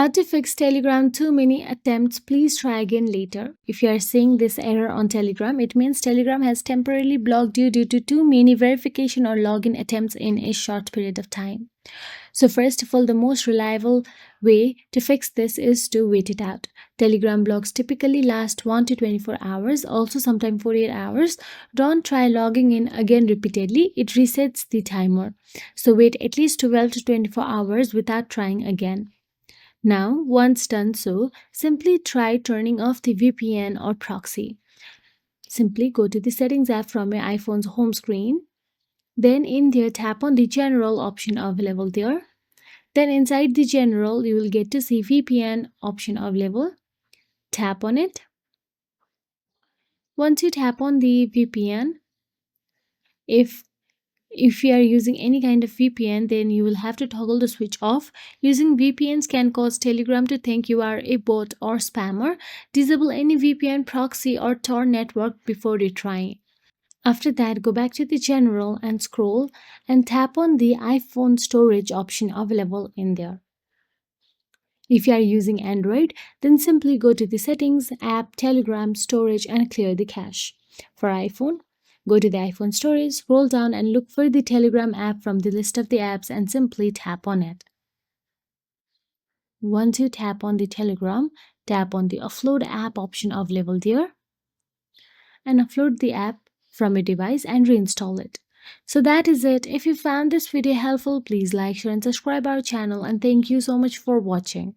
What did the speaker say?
How to fix Telegram too many attempts, please try again later. If you are seeing this error on Telegram, it means Telegram has temporarily blocked you due to too many verification or login attempts in a short period of time. So first of all, the most reliable way to fix this is to wait it out. Telegram blocks typically last 1 to 24 hours, also sometimes 48 hours. Don't try logging in again repeatedly, it resets the timer. So wait at least 12 to 24 hours without trying again. Now, once done so, simply try turning off the VPN or proxy. Simply go to the Settings app from your iPhone's home screen. Then in there, tap on the General option available there. Then inside the General, you will get to see VPN option available. Tap on it. Once you tap on the VPN, if you are using any kind of VPN, then you will have to toggle the switch off. Using VPNs can cause Telegram to think you are a bot or spammer. Disable any VPN proxy or Tor network before retrying. After that, go back to the General and scroll and tap on the iPhone storage option available in there. If you are using Android, then simply go to the Settings, App, Telegram, Storage and clear the cache. For iPhone, go to the iPhone storage, scroll down and look for the Telegram app from the list of the apps and simply tap on it. Once you tap on the Telegram, tap on the Offload app option available there and upload the app from your device and reinstall it. So that is it. If you found this video helpful, please like, share and subscribe our channel, and thank you so much for watching.